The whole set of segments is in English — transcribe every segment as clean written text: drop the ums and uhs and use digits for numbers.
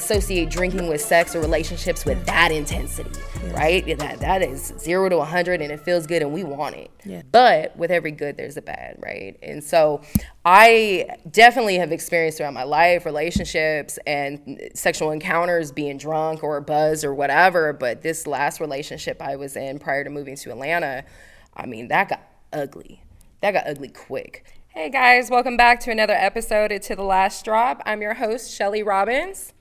associate drinking with sex or relationships with that intensity, right? That is 0 to 100 and it feels good and we want it. Yeah. But with every good, there's a bad, right? And so I definitely have experienced throughout my life relationships and sexual encounters being drunk or buzzed or whatever. But this last relationship I was in prior to moving to Atlanta, I mean, that got ugly. That got ugly quick. Hey guys, welcome back to another episode of To the Last Drop. I'm your host, Shelly Robbins.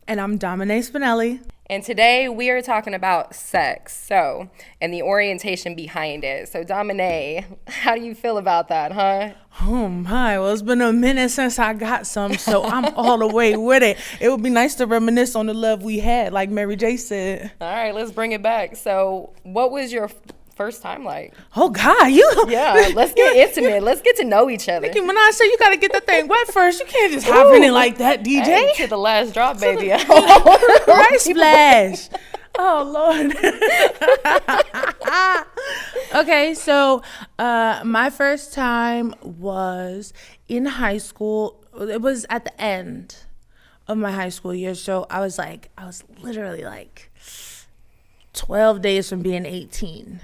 And I'm Domine Spinelli. And today we are talking about sex, and the orientation behind it. So Domine, how do you feel about that, huh? Oh my, well, it's been a minute since I got some, so I'm all the way with it. It would be nice to reminisce on the love we had, like Mary J said. All right, let's bring it back. So what was your first time like? Oh God, yeah, let's get intimate. Let's get to know each other. Nicki Minaj said you gotta get that thing wet first. You can't just hop in it like that, DJ. Hey, to the last drop, baby. Right splash. Oh Lord. Okay, so my first time was in high school. It was at the end of my high school year. So I was literally like 12 days from being 18.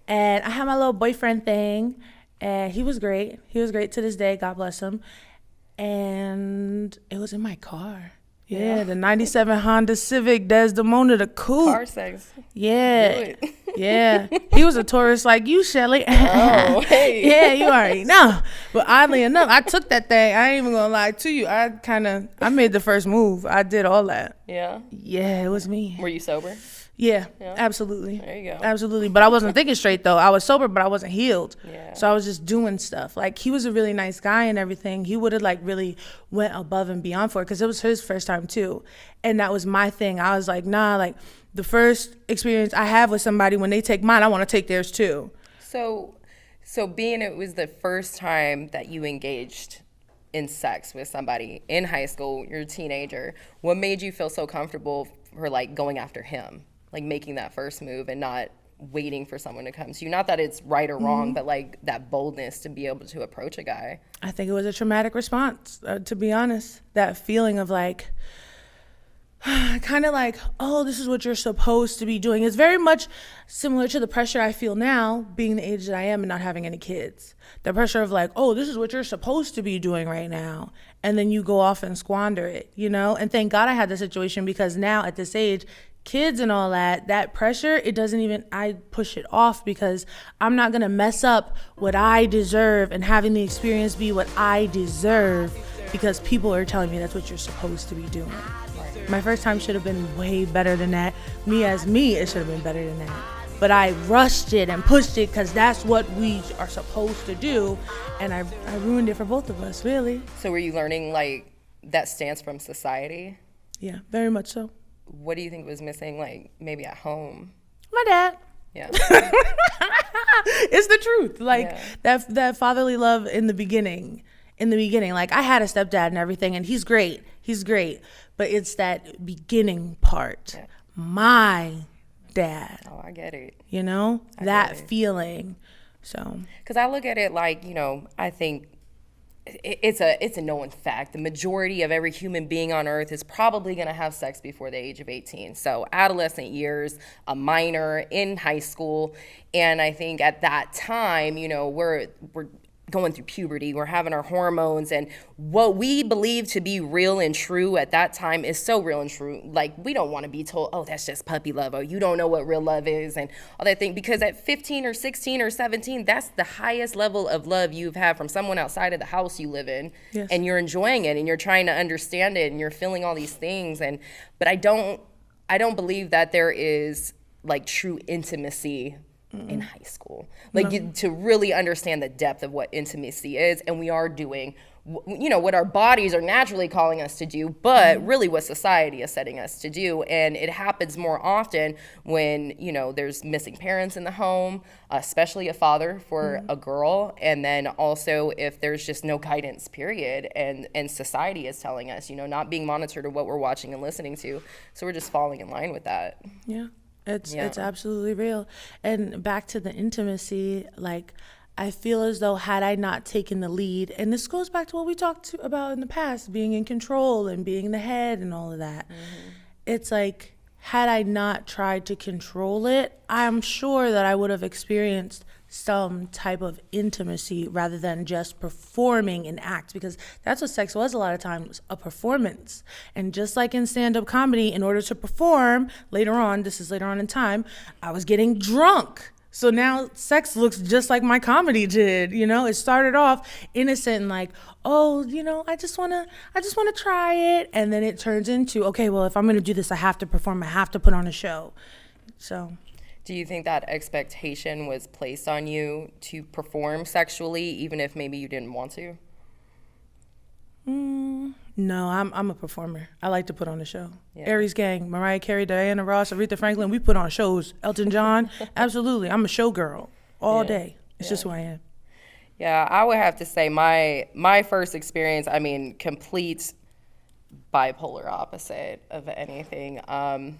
And I had my little boyfriend thing, and he was great. He was great to this day, God bless him. And it was in my car. Yeah, the 97 Honda Civic Desdemona, the coupe. Car sex. Yeah. Yeah. He was a tourist like you, Shelly. Oh, hey. Yeah, you already know. But oddly enough, I took that thing. I ain't even gonna lie to you. I made the first move. I did all that. Yeah? Yeah, it was me. Were you sober? Yeah, absolutely. There you go. Absolutely. But I wasn't thinking straight, though. I was sober, but I wasn't healed. Yeah. So I was just doing stuff. Like, he was a really nice guy and everything. He would have, like, really went above and beyond for it because it was his first time, too. And that was my thing. I was like, nah, like, the first experience I have with somebody, when they take mine, I want to take theirs, too. So being it was the first time that you engaged in sex with somebody in high school, you're a teenager, what made you feel so comfortable for, like, going after him? Like making that first move and not waiting for someone to come to you. Not that it's right or wrong, but like that boldness to be able to approach a guy. I think it was a traumatic response, to be honest. That feeling of like, kind of like, oh, this is what you're supposed to be doing. It's very much similar to the pressure I feel now, being the age that I am and not having any kids. The pressure of like, oh, this is what you're supposed to be doing right now. And then you go off and squander it, you know? And thank God I had the situation because now at this age, kids and all that pressure, I push it off because I'm not gonna mess up what I deserve and having the experience be what I deserve because people are telling me that's what you're supposed to be doing. My first time should have been way better than that. It should have been better than that. But I rushed it and pushed it because that's what we are supposed to do. And I ruined it for both of us, really. So were you learning like that stance from society? Yeah, very much so. What do you think was missing, like, maybe at home? My dad. Yeah. It's the truth. Like, that fatherly love in the beginning. Like, I had a stepdad and everything, and he's great. But it's that beginning part. Yeah. My dad. Oh, I get it. You know? That feeling. So. Because I look at it like, you know, I think it's a known fact. The majority of every human being on earth is probably going to have sex before the age of 18. So adolescent years, a minor in high school. And I think at that time, you know, we're going through puberty, we're having our hormones, and what we believe to be real and true at that time is so real and true. Like, we don't want to be told, oh, that's just puppy love, oh, you don't know what real love is, and all that thing, because at 15 or 16 or 17, that's the highest level of love you've had from someone outside of the house you live in. Yes. And you're enjoying it, and you're trying to understand it, and you're feeling all these things, but I don't believe that there is, like, true intimacy in high school, like to really understand the depth of what intimacy is. And we are doing, you know, what our bodies are naturally calling us to do, but really what society is setting us to do. And it happens more often when, you know, there's missing parents in the home, especially a father for a girl. And then also if there's just no guidance, period. And society is telling us, you know, not being monitored of what we're watching and listening to. So we're just falling in line with that. Yeah. It's absolutely real. And back to the intimacy, like, I feel as though had I not taken the lead, and this goes back to what we about in the past, being in control and being the head and all of that. It's like, had I not tried to control it, I'm sure that I would have experienced some type of intimacy rather than just performing an act, because that's what sex was a lot of times, a performance. And just like in stand-up comedy, in order to perform later on, this is later on in time, I was getting drunk. So now sex looks just like my comedy did, you know? It started off innocent and like, oh, you know, I just wanna try it. And then it turns into, okay, well, if I'm gonna do this, I have to perform, I have to put on a show. So. Do you think that expectation was placed on you to perform sexually, even if maybe you didn't want to? No, I'm a performer. I like to put on a show. Yeah. Aries Gang, Mariah Carey, Diana Ross, Aretha Franklin, we put on shows. Elton John, absolutely. I'm a showgirl all day. It's just who I am. Yeah, I would have to say my first experience, I mean, complete bipolar opposite of anything. I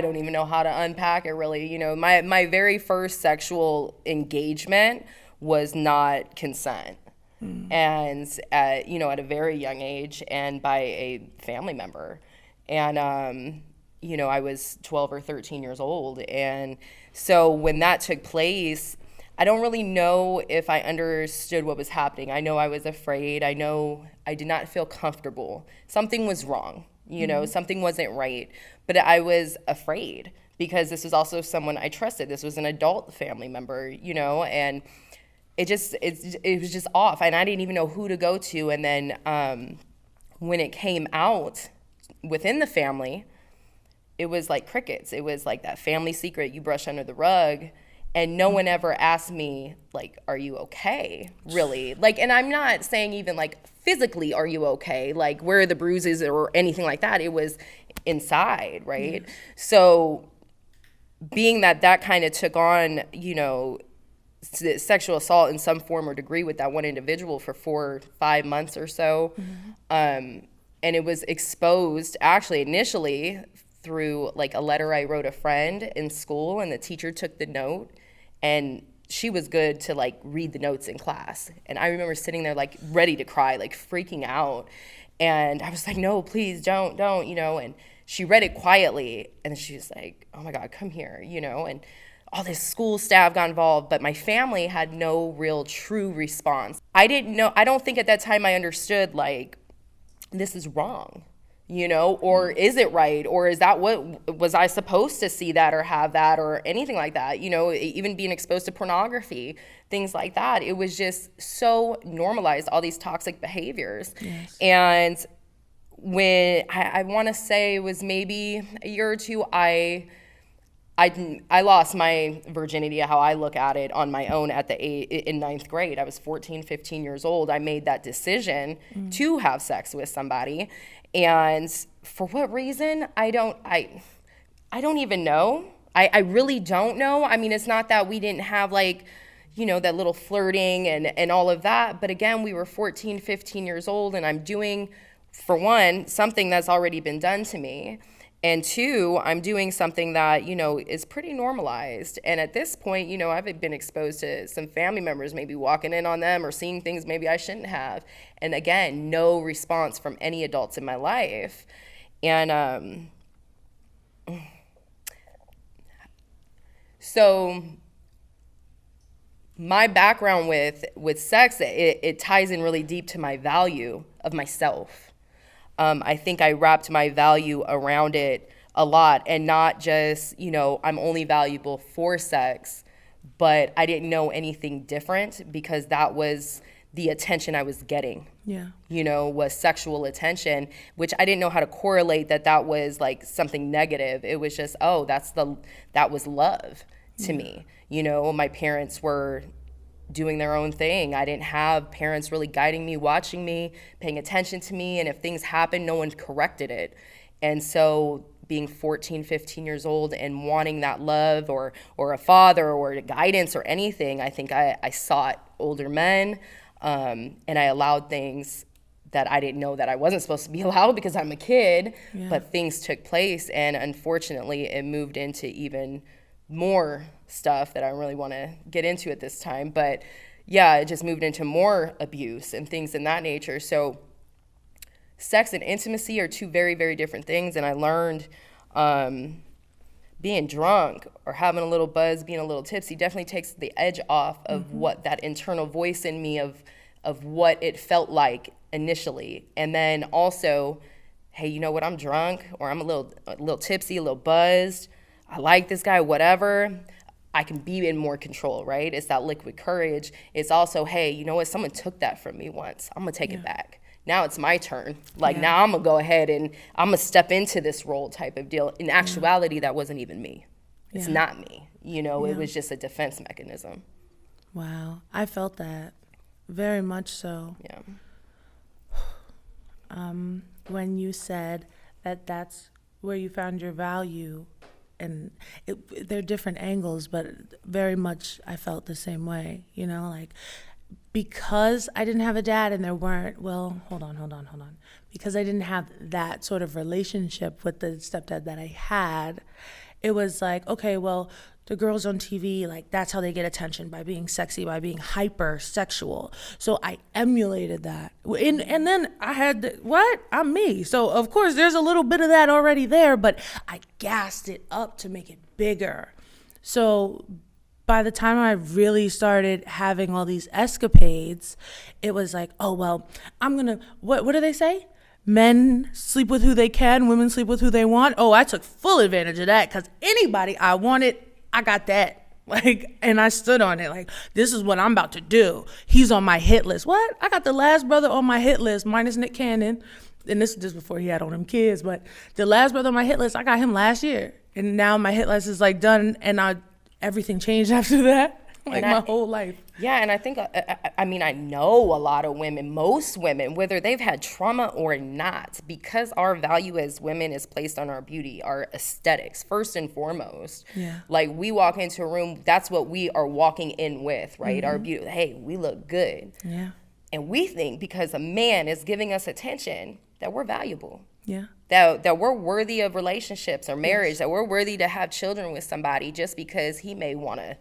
don't even know how to unpack it really. You know, my very first sexual engagement was not consent. And at a very young age, and by a family member. And I was 12 or 13 years old. And so when that took place, I don't really know if I understood what was happening. I know I was afraid. I know I did not feel comfortable. Something was wrong, something wasn't right. But I was afraid because this was also someone I trusted. This was an adult family member, and it was just off, and I didn't even know who to go to. And then when it came out within the family, it was like crickets. It was like that family secret you brush under the rug, and no one ever asked me, like, are you okay, really? Like, and I'm not saying even like physically, are you okay? Like, where are the bruises or anything like that? It was inside, right? Mm-hmm. So being that kind of took on, sexual assault in some form or degree with that one individual for 4 or 5 months or so. And it was exposed actually initially through like a letter I wrote a friend in school, and the teacher took the note, and she was good to like read the notes in class. And I remember sitting there like ready to cry, like freaking out. And I was like, no, please don't, and she read it quietly, and she was like, oh my God, come here, and all this school staff got involved, but my family had no real true response. I don't think at that time I understood, like, this is wrong, or is it right? Or is that was I supposed to see that or have that or anything like that? Even being exposed to pornography, things like that. It was just so normalized, all these toxic behaviors. Yes. And when I want to say it was maybe a year or two, I lost my virginity, how I look at it, on my own in 9th grade. I was 14, 15 years old. I made that decision to have sex with somebody. And for what reason? I don't even know. I really don't know. I mean, it's not that we didn't have like, that little flirting and all of that. But again, we were 14, 15 years old, and I'm doing, for one, something that's already been done to me. And 2, I'm doing something that, is pretty normalized. And at this point, I've been exposed to some family members maybe walking in on them or seeing things maybe I shouldn't have. And again, no response from any adults in my life. And so my background with sex, it ties in really deep to my value of myself. I think I wrapped my value around it a lot, and not just, I'm only valuable for sex, but I didn't know anything different because that was the attention I was getting. Yeah. Was sexual attention, which I didn't know how to correlate that was like something negative. It was just, that was love to me. My parents were doing their own thing. I didn't have parents really guiding me, watching me, paying attention to me. And if things happened, no one corrected it. And so being 14, 15 years old and wanting that love or a father or guidance or anything, I think I sought older men, and I allowed things that I didn't know that I wasn't supposed to be allowed because I'm a kid, but things took place. And unfortunately, it moved into even more stuff that I don't really want to get into at this time. But yeah, it just moved into more abuse and things in that nature. So sex and intimacy are two very, very different things. And I learned being drunk or having a little buzz, being a little tipsy definitely takes the edge off of what that internal voice in me of what it felt like initially. And then also, hey, you know what, I'm drunk or I'm a little tipsy, a little buzzed. I like this guy, whatever. I can be in more control, right? It's that liquid courage. It's also, hey, you know what, someone took that from me once. I'm gonna take it back. Now it's my turn. Like now I'm gonna go ahead and I'm gonna step into this role type of deal. In actuality, that wasn't even me. It's not me. You know, it was just a defense mechanism. Wow, I felt that very much so. Yeah. When you said that that's where you found your value, and they're different angles, but very much I felt the same way, you know, like because I didn't have a dad and there weren't, well, hold on. Because I didn't have that sort of relationship with the stepdad that I had, it was like, okay, well, the girls on TV, like that's how they get attention, by being sexy, by being hyper sexual. So I emulated that. And then I had, I'm me. So of course there's a little bit of that already there, but I gassed it up to make it bigger. So by the time I really started having all these escapades, it was like, oh, well, I'm going to, what do they say? Men sleep with who they can, women sleep with who they want. Oh, I took full advantage of that because anybody I wanted, I got that. Like, and I stood on it. Like, this is what I'm about to do. He's on my hit list. What? I got the last brother on my hit list, minus Nick Cannon. And this is just before he had all them kids. But the last brother on my hit list, I got him last year. And now my hit list is like done. And everything changed after that. Like my whole life. Yeah, and I think, I mean, I know a lot of women, most women, whether they've had trauma or not, because our value as women is placed on our beauty, our aesthetics, first and foremost. Yeah. Like we walk into a room, that's what we are walking in with, right? Our beauty, hey, we look good. Yeah. And we think because a man is giving us attention that we're valuable. Yeah. That we're worthy of relationships or marriage, that we're worthy to have children with somebody just because he may want to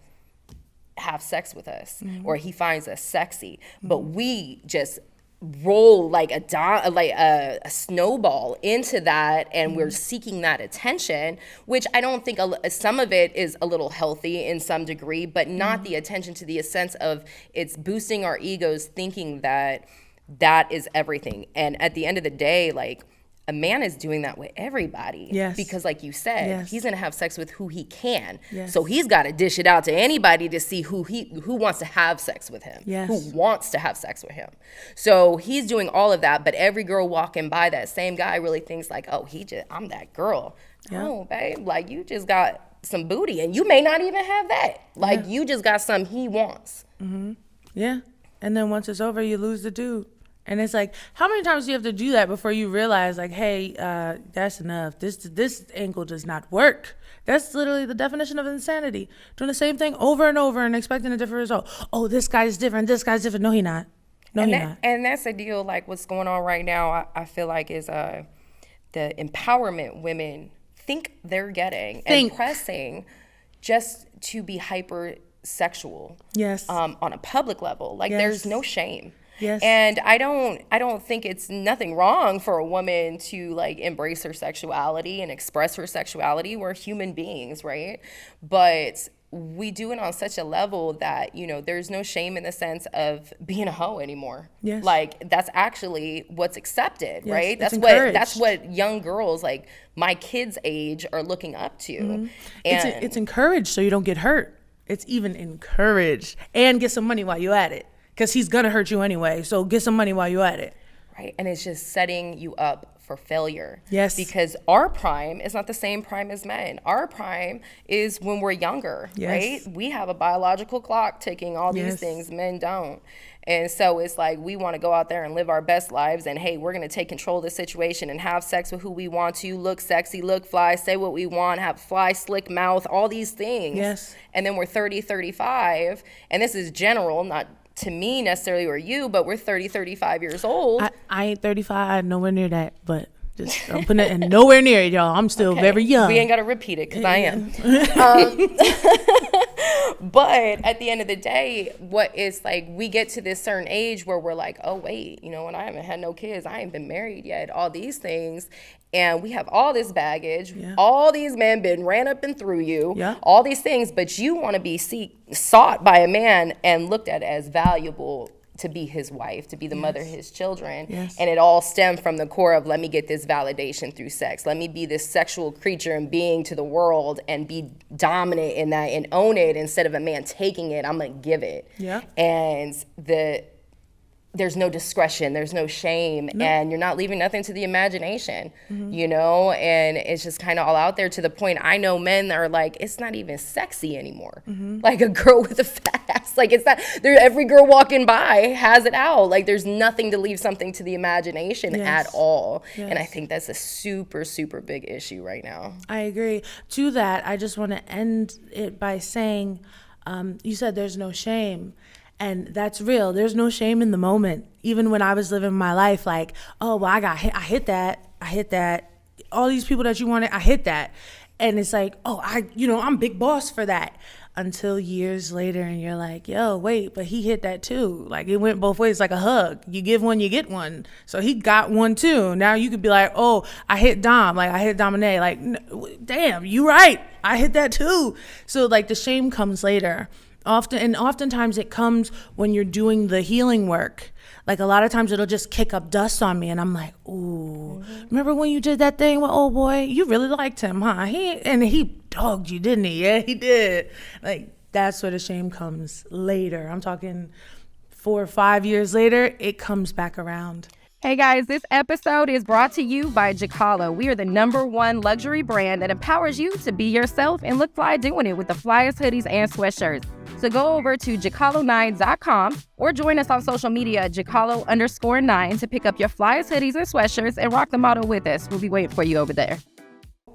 have sex with us or he finds us sexy. But we just roll like a snowball into that, and we're seeking that attention, which I don't think some of it is a little healthy in some degree, but not the attention to the sense of it's boosting our egos, thinking that that is everything. And at the end of the day, like, a man is doing that with everybody. Yes. Because like you said, Yes. he's gonna have sex with who he can. Yes. So he's gotta dish it out to anybody to see who wants to have sex with him. Yes. Who wants to have sex with him. So he's doing all of that, but every girl walking by, that same guy really thinks like, oh, I'm that girl. Yeah. No, babe, like you just got some booty and you may not even have that. Like you just got something he wants. Yeah. And then once it's over, you lose the dude. And it's like, how many times do you have to do that before you realize, like, hey, that's enough. This angle does not work. That's literally the definition of insanity. Doing the same thing over and over and expecting a different result. Oh, this guy's different. This guy's different. No, he not. No, he not. And that's a deal, like what's going on right now, I feel like is the empowerment women think they're getting and pressing just to be hypersexual. Yes. On a public level. Like there's no shame. Yes. And I don't think it's nothing wrong for a woman to like embrace her sexuality and express her sexuality. We're human beings, right? But we do it on such a level that, you know, there's no shame in the sense of being a hoe anymore. Yes. Like that's actually what's accepted, Yes, right? it's That's what young girls like my kids' age are looking up to. And It's encouraged so you don't get hurt. It's even encouraged. And get some money while you're at it. Because he's going to hurt you anyway. So get some money while you're at it. Right. And it's just setting you up for failure. Yes. Because our prime is not the same prime as men. Our prime is when we're younger, Yes. right? We have a biological clock ticking, all these things. Men don't. And so it's like we want to go out there and live our best lives. And, hey, we're going to take control of the situation and have sex with who we want to, look sexy, look fly, say what we want, have fly, slick mouth, all these things. Yes. And then we're 30, 35. And this is general, not to me necessarily or you, but we're 30, 35 years old. I ain't 35, nowhere near that, but Just I'm putting it in nowhere near it, y'all. I'm still very young. We ain't got to repeat it because I am. But at the end of the day, what is like, we get to this certain age where we're like, oh, wait, you know, when I haven't had no kids, I ain't been married yet, all these things. And we have all this baggage, all these men been ran up and through you, all these things, but you want to be sought by a man and looked at as valuable to be his wife, to be the mother of his children. And it all stemmed from the core of, let me get this validation through sex. Let me be this sexual creature and being to the world and be dominant in that and own it. Instead of a man taking it, I'm going to give it. And there's no discretion, there's no shame, and you're not leaving nothing to the imagination, you know? And it's just kind of all out there, to the point I know men that are like, it's not even sexy anymore. Like a girl with a fat ass, like it's not, every girl walking by has it out. Like there's nothing to leave something to the imagination at all. And I think that's a super, super big issue right now. I agree. To that, I just want to end it by saying, you said there's no shame. And that's real. There's no shame in the moment. Even when I was living my life, like, oh, well, I hit that. All these people that you wanted, I hit that. And it's like, oh, I'm big boss for that. Until years later, and you're like, yo, wait, but he hit that too. Like it went both ways, like a hug. You give one, you get one. So he got one too. Now you could be like, oh, I hit Dom. Like I hit Dominique. Like, damn, you right. I hit that too. So like the shame comes later. Oftentimes it comes when you're doing the healing work. Like a lot of times it'll just kick up dust on me and I'm like, ooh, remember when you did that thing with old boy? You really liked him, huh? He dogged you, didn't he? Yeah, he did. Like that's where the shame comes later. I'm talking 4 or 5 years later, it comes back around. Hey guys, this episode is brought to you by Jacalo. We are the #1 luxury brand that empowers you to be yourself and look fly doing it with the flyest hoodies and sweatshirts. So go over to jacalo9.com or join us on social media at jacalo_9 to pick up your flyest hoodies and sweatshirts and rock the model with us. We'll be waiting for you over there.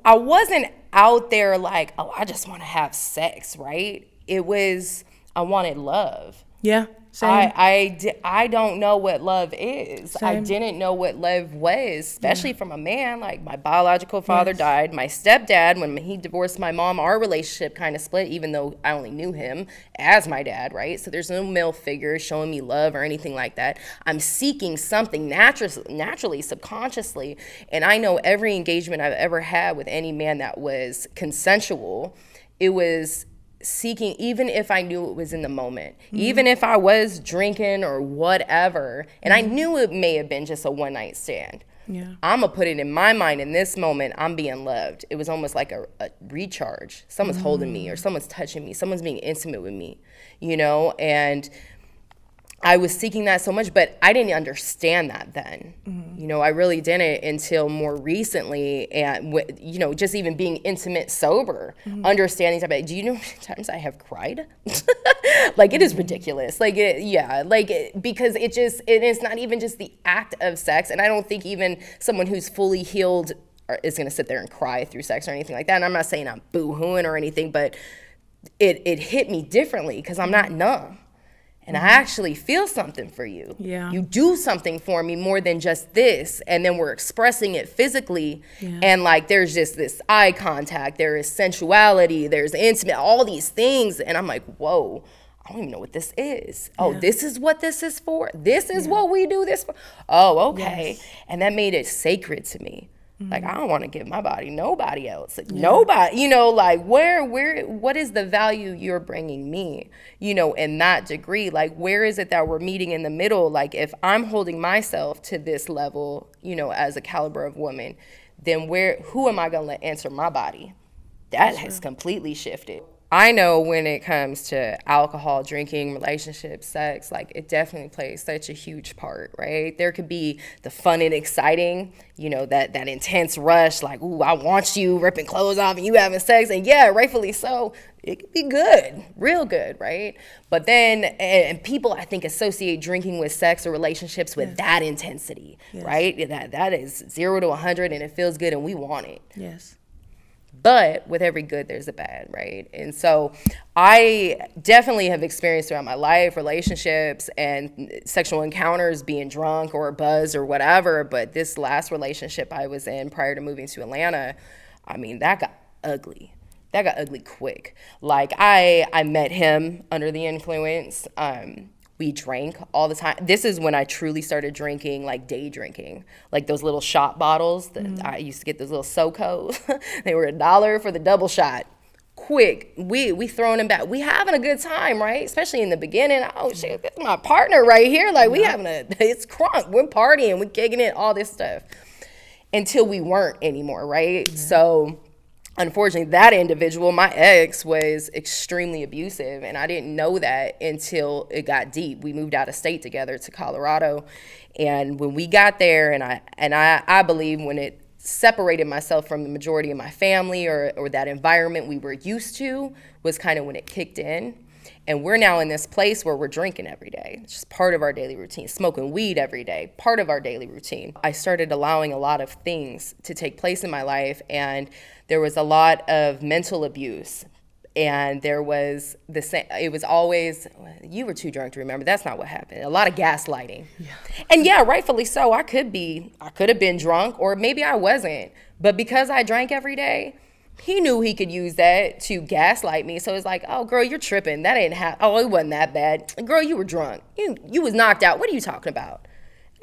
I wasn't out there like, oh, I just want to have sex, right? It was, I wanted love. Yeah. Same. I don't know what love is. Same. I didn't know what love was, especially from a man. Like my biological father died. My stepdad, when he divorced my mom, our relationship kind of split, even though I only knew him as my dad, right? So there's no male figure showing me love or anything like that. I'm seeking something naturally, subconsciously. And I know every engagement I've ever had with any man that was consensual, it was seeking, even if I knew it was in the moment, even if I was drinking or whatever, and I knew it may have been just a one night stand. I'm gonna put it in my mind in this moment, I'm being loved. It was almost like a recharge. Someone's holding me or someone's touching me, someone's being intimate with me, you know? And I was seeking that so much, but I didn't understand that then. You know, I really didn't until more recently, and you know, just even being intimate, sober, understanding something. Do you know how many times I have cried? Like it is ridiculous. Like because it is not even just the act of sex, and I don't think even someone who's fully healed is gonna sit there and cry through sex or anything like that. And I'm not saying I'm boo-hooing or anything, but it hit me differently because I'm not numb. And I actually feel something for you. You do something for me more than just this. And then we're expressing it physically. And like, there's just this eye contact, there is sensuality, there's intimate, all these things. And I'm like, whoa, I don't even know what this is. Oh, this is what this is for? This is what we do this for? Oh, okay. And that made it sacred to me. Like, I don't want to give my body nobody else. Like, nobody, you know, like what is the value you're bringing me, you know, in that degree? Like, where is it that we're meeting in the middle? Like, if I'm holding myself to this level, you know, as a caliber of woman, then who am I going to let enter my body? That has completely shifted. I know when it comes to alcohol, drinking, relationships, sex, like it definitely plays such a huge part, right? There could be the fun and exciting, you know, that intense rush, like, ooh, I want you, ripping clothes off and you having sex, and yeah, rightfully so. It could be good, real good, right? But then, and people, I think, associate drinking with sex or relationships with that intensity, right? That is 0 to 100 and it feels good and we want it. But with every good, there's a bad, right? And so I definitely have experienced throughout my life relationships and sexual encounters being drunk or buzzed or whatever. But this last relationship I was in prior to moving to Atlanta, I mean, that got ugly. That got ugly quick. Like I met him under the influence. We drank all the time. This is when I truly started drinking, like day drinking, like those little shot bottles. I used to get those little SoCos. They were $1 for the double shot. Quick, we throwing them back. We having a good time, right? Especially in the beginning. Oh shit, this is my partner right here. Like we having it's crunk. We're partying, we're kicking it, all this stuff. Until we weren't anymore, right? So unfortunately, that individual, my ex, was extremely abusive, and I didn't know that until it got deep. We moved out of state together to Colorado, and when we got there, and I believe when it separated myself from the majority of my family or that environment we were used to was kind of when it kicked in. And we're now in this place where we're drinking every day. It's just part of our daily routine. Smoking weed every day, part of our daily routine. I started allowing a lot of things to take place in my life, and there was a lot of mental abuse. And there was it was always, you were too drunk to remember. That's not what happened. A lot of gaslighting. Yeah. And yeah, rightfully so. I could have been drunk, or maybe I wasn't. But because I drank every day, he knew he could use that to gaslight me. So it's like, oh, girl, you're tripping. That ain't oh, it wasn't that bad. Girl, you were drunk. You was knocked out. What are you talking about?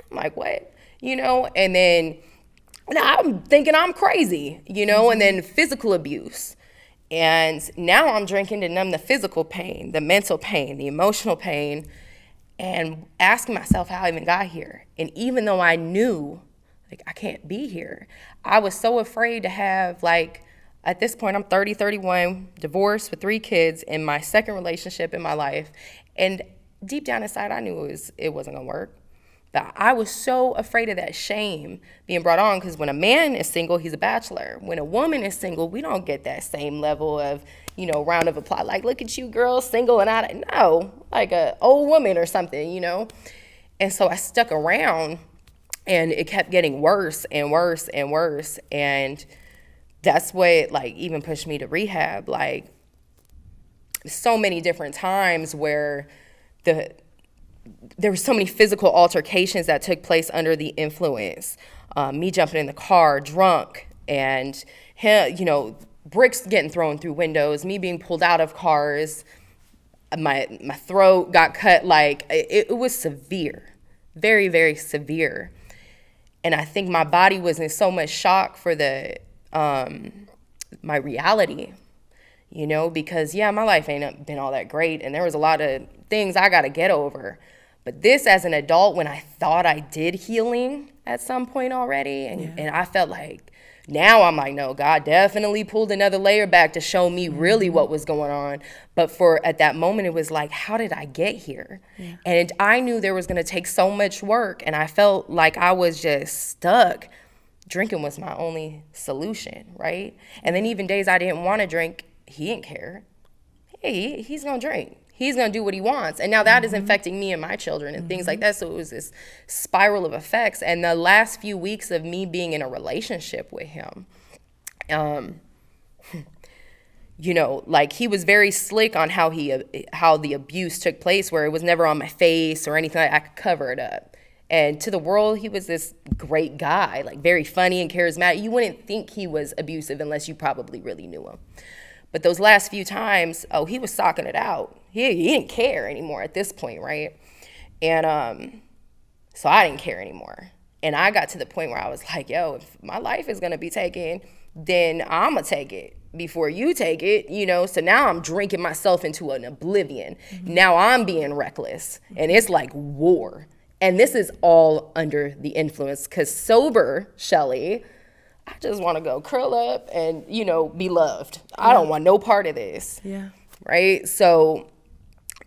I'm like, what? And then now I'm thinking I'm crazy, and then physical abuse. And now I'm drinking to numb the physical pain, the mental pain, the emotional pain, and asking myself how I even got here. And even though I knew, like, I can't be here, I was so afraid to have, like, at this point, I'm 30, 31, divorced with 3 kids in my second relationship in my life. And deep down inside, I knew it wasn't going to work. But I was so afraid of that shame being brought on, because when a man is single, he's a bachelor. When a woman is single, we don't get that same level of, round of applause. Like, look at you, girl, single and out. No, like a old woman or something, And so I stuck around, and it kept getting worse and worse and worse. And that's what, like, even pushed me to rehab. Like, so many different times where there were so many physical altercations that took place under the influence. Me jumping in the car drunk, and him, bricks getting thrown through windows, me being pulled out of cars, my throat got cut. Like, it was severe, very, very severe. And I think my body was in so much shock for my reality, because my life ain't been all that great, and there was a lot of things I got to get over. But this, as an adult, when I thought I did healing at some point already, and I felt like, now I'm like, no, God definitely pulled another layer back to show me really what was going on. But at that moment, it was like, how did I get here? Yeah. And I knew there was going to take so much work, and I felt like I was just stuck. Drinking was my only solution, right? And then even days I didn't want to drink, he didn't care. Hey, he's going to drink. He's going to do what he wants. And now that is infecting me and my children and things like that. So it was this spiral of effects. And the last few weeks of me being in a relationship with him, like, he was very slick on how the abuse took place, where it was never on my face or anything. I could cover it up. And to the world, he was this great guy, like very funny and charismatic. You wouldn't think he was abusive unless you probably really knew him. But those last few times, he was socking it out. He didn't care anymore at this point, right? And so I didn't care anymore. And I got to the point where I was like, yo, if my life is going to be taken, then I'm going to take it before you take it, So now I'm drinking myself into an oblivion. Now I'm being reckless. And it's like war. And this is all under the influence, because sober Shelly, I just want to go curl up and, be loved. Yeah. I don't want no part of this. Yeah. Right? So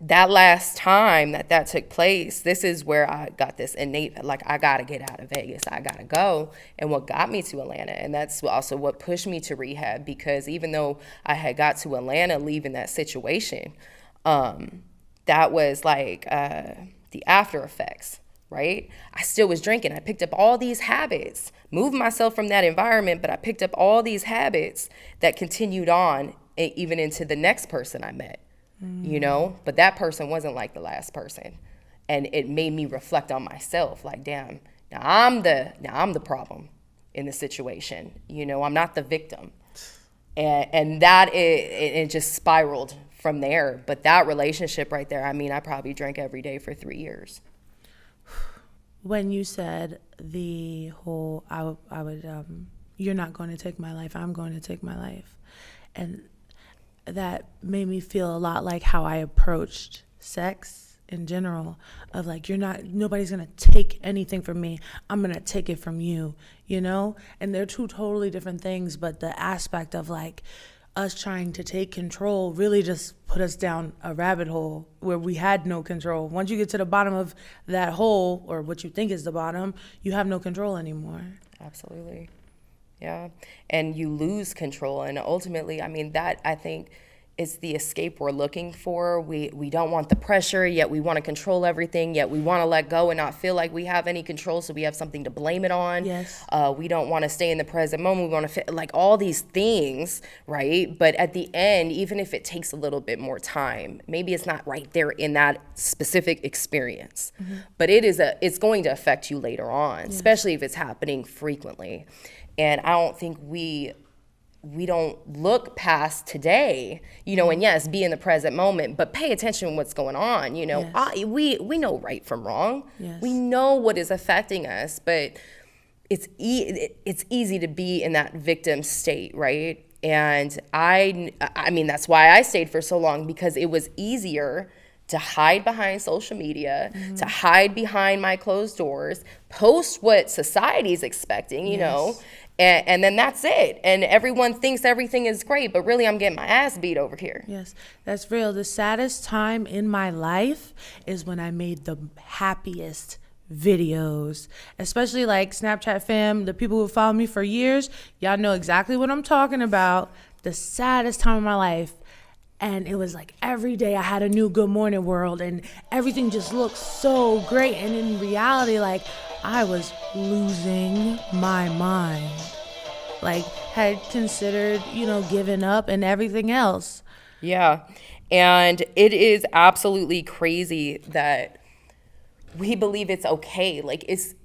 that last time that took place, this is where I got this innate, like, I got to get out of Vegas. I got to go. And what got me to Atlanta, and that's also what pushed me to rehab, because even though I had got to Atlanta leaving that situation, that was like the after effects right? I still was drinking. I picked up all these habits, moved myself from that environment, but I picked up all these habits that continued on even into the next person I met, you know? But that person wasn't like the last person. And it made me reflect on myself, like, damn, now I'm the problem in the situation. You know, I'm not the victim. And that it just spiraled from there. But that relationship right there, I mean, I probably drank every day for 3 years. When you said the whole, I would, you're not going to take my life, I'm going to take my life. And that made me feel a lot like how I approached sex in general, of like, nobody's going to take anything from me, I'm going to take it from you, you know? And they're two totally different things, but the aspect of like us trying to take control really just put us down a rabbit hole where we had no control. Once you get to the bottom of that hole, or what you think is the bottom, you have no control anymore. Absolutely. Yeah. And you lose control. And ultimately, I mean, that I think is the escape we're looking for. We don't want the pressure, yet we want to control everything, yet we want to let go and not feel like we have any control, so we have something to blame it on. Yes. We don't want to stay in the present moment. We want to like all these things, right? But at the end, even if it takes a little bit more time, maybe it's not right there in that specific experience, but it's going to affect you later on, especially if it's happening frequently. And I don't think we don't look past today, you know, and yes, be in the present moment, but pay attention to what's going on, you know. Yes. We know right from wrong. Yes. We know what is affecting us, but it's easy to be in that victim state, right? And I mean, that's why I stayed for so long, because it was easier to hide behind social media, to hide behind my closed doors, post what society's expecting, you know, and then that's it. And everyone thinks everything is great, but really I'm getting my ass beat over here. Yes, that's real. The saddest time in my life is when I made the happiest videos, especially like Snapchat fam, the people who follow me for years, y'all know exactly what I'm talking about. The saddest time of my life. And it was like every day I had a new Good Morning World and everything just looked so great. And in reality, like, I was losing my mind. Like, had considered, you know, giving up and everything else. Yeah. And it is absolutely crazy that we believe it's okay. Like, it's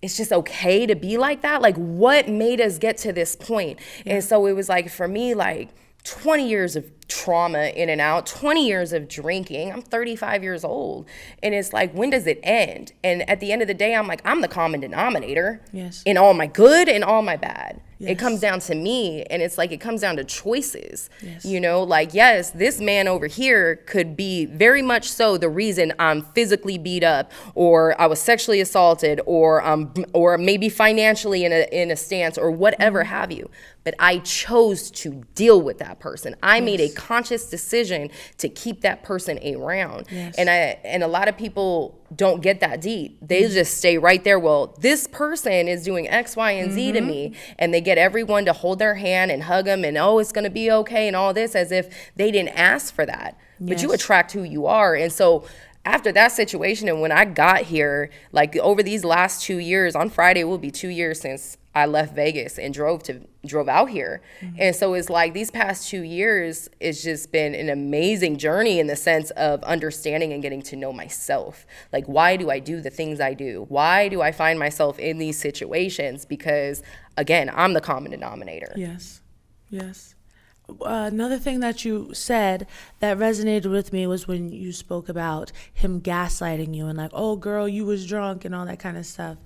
just okay to be like that. Like, what made us get to this point? And so it was like, for me, like, 20 years of trauma in and out, 20 years of drinking. I'm 35 years old. And it's like, when does it end? And at the end of the day, I'm like, I'm the common denominator. Yes. In all my good and all my bad. Yes. It comes down to me, and it's like, it comes down to choices. Yes. You know, like, yes, this man over here could be very much so the reason I'm physically beat up, or I was sexually assaulted, or maybe financially in a stance, or whatever have you. But I chose to deal with that person. I made a conscious decision to keep that person around. Yes. And a lot of people don't get that deep. They just stay right there. Well, this person is doing X, Y, and Z to me, and they get everyone to hold their hand and hug them, and oh, it's gonna be okay, and all this, as if they didn't ask for that. But you attract who you are. And so after that situation, and when I got here, like over these last 2 years, on Friday it will be 2 years since I left Vegas and drove out here. And so it's like these past 2 years, it's just been an amazing journey in the sense of understanding and getting to know myself. Like, why do I do the things I do? Why do I find myself in these situations? Because again, I'm the common denominator. Yes, yes. Another thing that you said that resonated with me was when you spoke about him gaslighting you and like, oh girl, you was drunk and all that kind of stuff.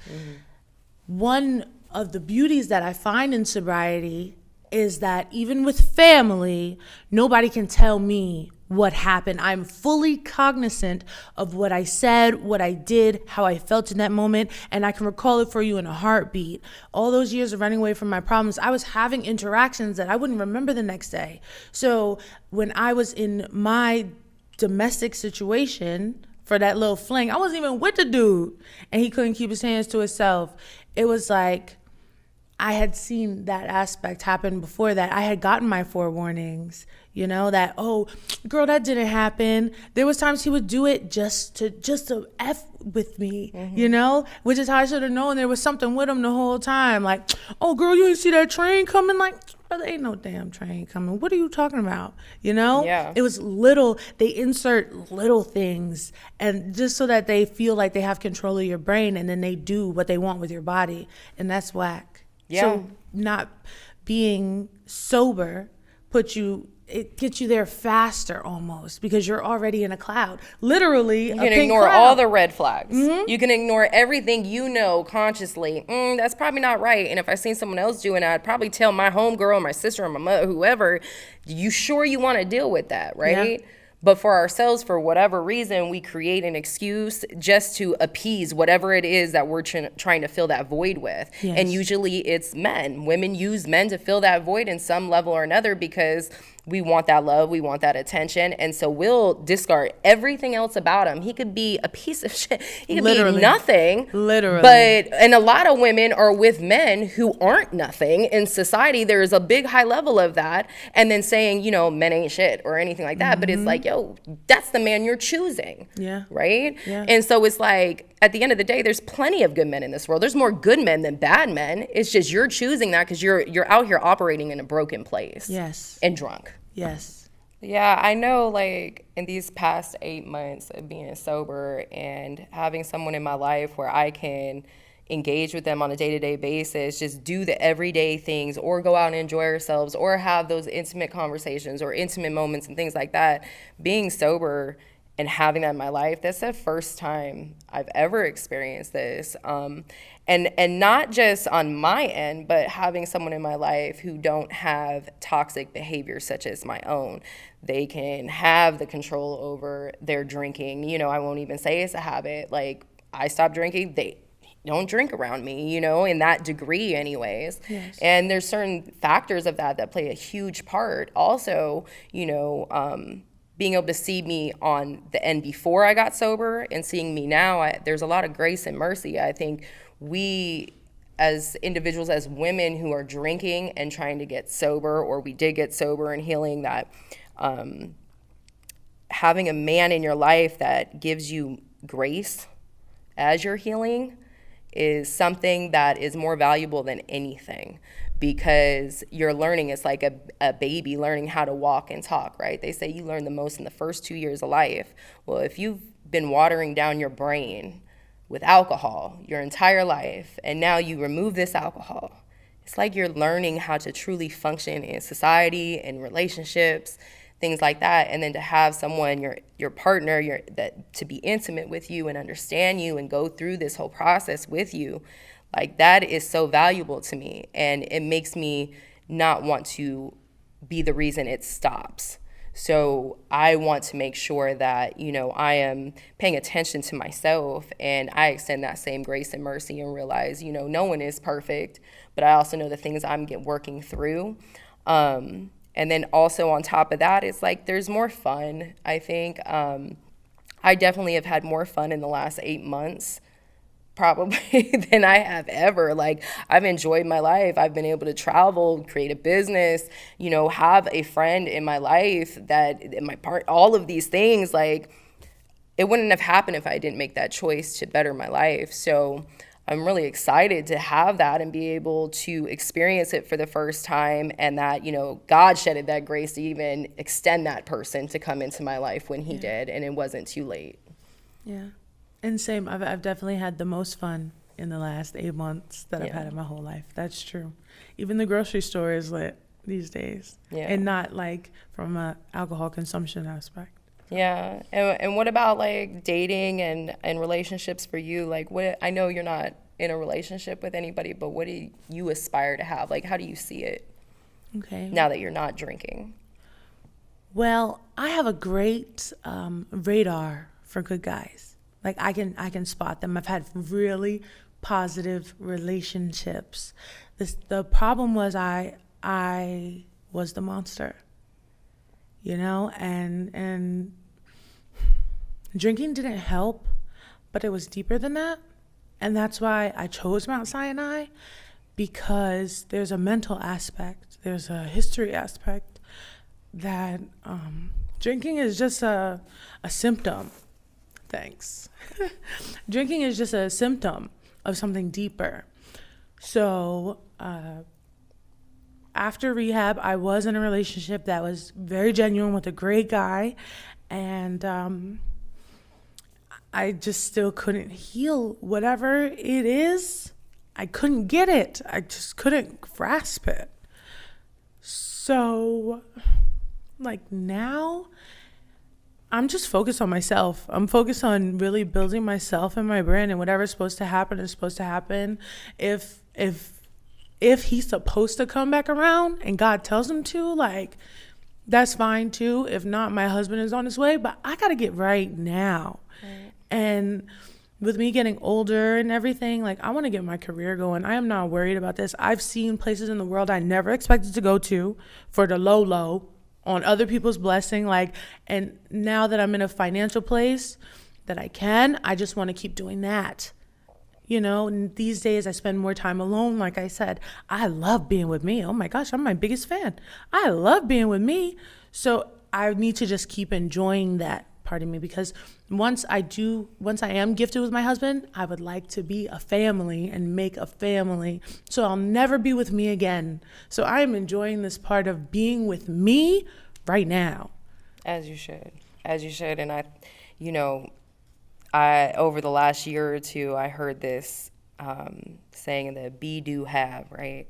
One of the beauties that I find in sobriety is that even with family, nobody can tell me what happened. I'm fully cognizant of what I said, what I did, how I felt in that moment, and I can recall it for you in a heartbeat. All those years of running away from my problems, I was having interactions that I wouldn't remember the next day. So when I was in my domestic situation for that little fling, I wasn't even with the dude, and he couldn't keep his hands to himself. It was like, I had seen that aspect happen before that. I had gotten my forewarnings, that, oh, girl, that didn't happen. There was times he would do it just to F with me, which is how I should have known there was something with him the whole time. Like, oh, girl, you didn't see that train coming? Like, but there ain't no damn train coming. What are you talking about? Yeah. It was they insert little things, and just so that they feel like they have control of your brain, and then they do what they want with your body. And that's whack. Yeah. So not being sober it gets you there faster almost, because you're already in a cloud. Literally, you can ignore all the red flags. You can ignore everything consciously. That's probably not right. And if I seen someone else doing it, I'd probably tell my homegirl or my sister or my mother, whoever, you sure you want to deal with that, right? Yeah. But for ourselves, for whatever reason, we create an excuse just to appease whatever it is that we're trying to fill that void with. Yes. And usually it's men. Women use men to fill that void in some level or another, because we want that love, we want that attention, and so we'll discard everything else about him. He could be a piece of shit. He could be nothing. Literally. And a lot of women are with men who aren't nothing in society. There's a big high level of that, and then saying, men ain't shit or anything like that. But it's like, yo, that's the man you're choosing. Yeah. Right? Yeah. And so it's like, at the end of the day, there's plenty of good men in this world. There's more good men than bad men. It's just you're choosing that because you're out here operating in a broken place. Yes. And drunk. Yes. Yeah, I know, like, in these past 8 months of being sober and having someone in my life where I can engage with them on a day-to-day basis, just do the everyday things, or go out and enjoy ourselves, or have those intimate conversations or intimate moments and things like that. Being sober and having that in my life, that's the first time I've ever experienced this. And not just on my end, but having someone in my life who don't have toxic behavior such as my own. They can have the control over their drinking. I won't even say it's a habit. Like, I stopped drinking, they don't drink around me, in that degree anyways. Yes. And there's certain factors of that play a huge part. Also, being able to see me on the end before I got sober and seeing me now, there's a lot of grace and mercy. I think we as individuals, as women who are drinking and trying to get sober, or we did get sober and healing, that having a man in your life that gives you grace as you're healing is something that is more valuable than anything, because you're learning. It's like a baby learning how to walk and talk, right? They say you learn the most in the first 2 years of life. Well, if you've been watering down your brain with alcohol your entire life, and now you remove this alcohol, it's like you're learning how to truly function in society and relationships, things like that. And then to have someone, your partner, that to be intimate with you and understand you and go through this whole process with you, like, that is so valuable to me. And it makes me not want to be the reason it stops. So I want to make sure that, I am paying attention to myself, and I extend that same grace and mercy and realize, no one is perfect, but I also know the things I'm working through. And then also on top of that, it's like there's more fun, I think. I definitely have had more fun in the last 8 months probably than I have ever. Like, I've enjoyed my life. I've been able to travel, create a business, have a friend in my life that all of these things, like, it wouldn't have happened if I didn't make that choice to better my life. So I'm really excited to have that and be able to experience it for the first time, and that, God shedded that grace to even extend that person to come into my life when he did, and it wasn't too late. Yeah. And same, I've definitely had the most fun in the last 8 months that I've had in my whole life. That's true. Even the grocery store is lit these days. Yeah. And not like from a alcohol consumption aspect. Yeah. And what about like dating and relationships for you? Like, I know you're not in a relationship with anybody, but what do you aspire to have? Like, how do you see it? Okay. Now that you're not drinking? Well, I have a great radar for good guys. Like, I can spot them. I've had really positive relationships. The problem was I was the monster, and drinking didn't help, but it was deeper than that. And that's why I chose Mount Sinai, because there's a mental aspect, there's a history aspect that drinking is just a symptom. Thanks. Drinking is just a symptom of something deeper. So after rehab, I was in a relationship that was very genuine with a great guy, and I just still couldn't heal whatever it is. I couldn't get it. I just couldn't grasp it. So, like, now I'm just focused on myself. I'm focused on really building myself and my brand, and whatever's supposed to happen is supposed to happen. If he's supposed to come back around and God tells him to, like, that's fine too. If not, my husband is on his way, but I got to get right now. Right. And with me getting older and everything, like, I want to get my career going. I am not worried about this. I've seen places in the world I never expected to go to for the low on other people's blessing. Like, and now that I'm in a financial place that I just want to keep doing that. You know, and these days I spend more time alone. Like I said, I love being with me. Oh my gosh, I'm my biggest fan. I love being with me. So I need to just keep enjoying that part of me, because once I am gifted with my husband, I would like to be a family and make a family. So I'll never be with me again. So I am enjoying this part of being with me right now. As you should. And I over the last year or two, I heard this saying, the be, do, have, right?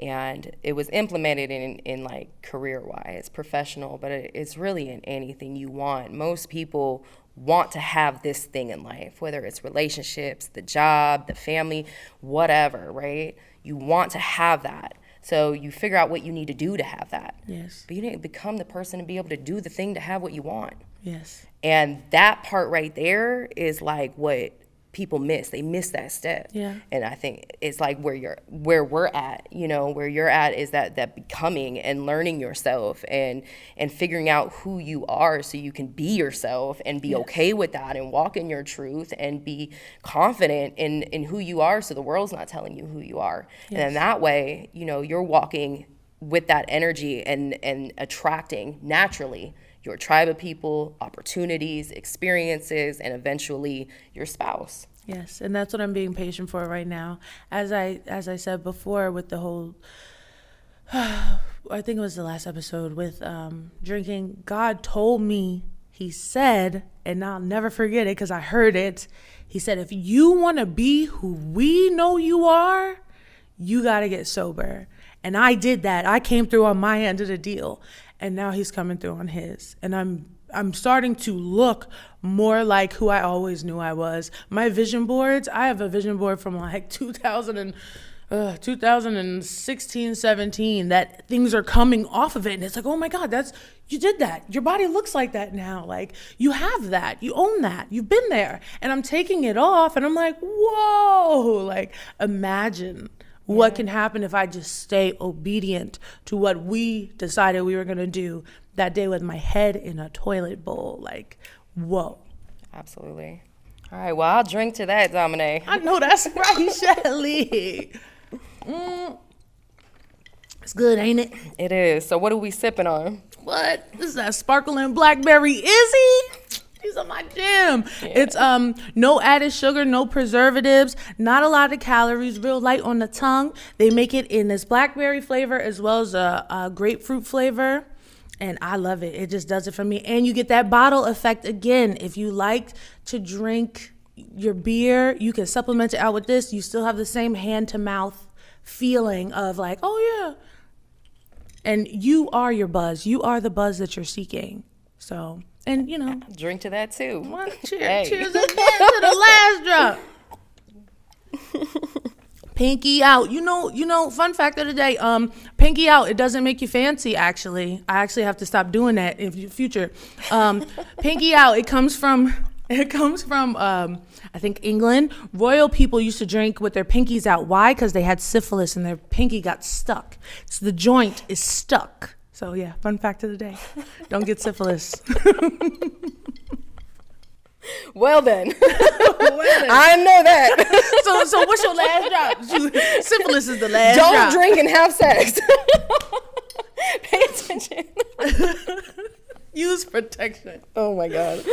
And it was implemented in like career-wise, professional, but it's really in anything you want. Most people want to have this thing in life, whether it's relationships, the job, the family, whatever, right? You want to have that. So you figure out what you need to do to have that. Yes. But you need to become the person to be able to do the thing to have what you want. Yes. And that part right there is like what people miss. They miss that step. Yeah. And I think it's like where we're at, where you're at is that becoming and learning yourself and figuring out who you are so you can be yourself and be okay with that and walk in your truth and be confident in who you are, so the world's not telling you who you are. Yes. And then that way, you're walking with that energy and attracting naturally your tribe of people, opportunities, experiences, and eventually your spouse. Yes, and that's what I'm being patient for right now. As I said before with the whole, I think it was the last episode with drinking, God told me, he said, and I'll never forget it because I heard it, he said, if you want to be who we know you are, you got to get sober. And I did that. I came through on my end of the deal. And now he's coming through on his. And I'm starting to look more like who I always knew I was. My vision boards, I have a vision board from like 2016, 17, that things are coming off of it. And it's like, oh my God, you did that. Your body looks like that now. Like, you have that. You own that. You've been there. And I'm taking it off and I'm like, whoa, like, imagine what can happen if I just stay obedient to what we decided we were going to do that day with my head in a toilet bowl. Like, whoa. Absolutely. All right, well, I'll drink to that, Dominique. I know that's right, Shelly. It's good, ain't it? It is. So what are we sipping on? What? This is that sparkling blackberry Izzy. These are my jam. Yeah. It's no added sugar, no preservatives, not a lot of calories, real light on the tongue. They make it in this blackberry flavor as well as a grapefruit flavor. And I love it. It just does it for me. And you get that bottle effect again. If you like to drink your beer, you can supplement it out with this. You still have the same hand to mouth feeling of like, oh yeah. And you are your buzz. You are the buzz that you're seeking. So, and drink to that too. Cheers. Hey. Cheers again to the last drop. Pinky out. Fun fact of the day, pinky out, it doesn't make you fancy, actually. I actually have to stop doing that in the future. Pinky out, it comes from I think England. Royal people used to drink with their pinkies out. Why? Because they had syphilis and their pinky got stuck. So the joint is stuck. So yeah, fun fact of the day. Don't get syphilis. Well then. I know that. So what's your last drop? Syphilis is the last Don't drop. drink and have sex. Pay attention. Use protection. Oh my God.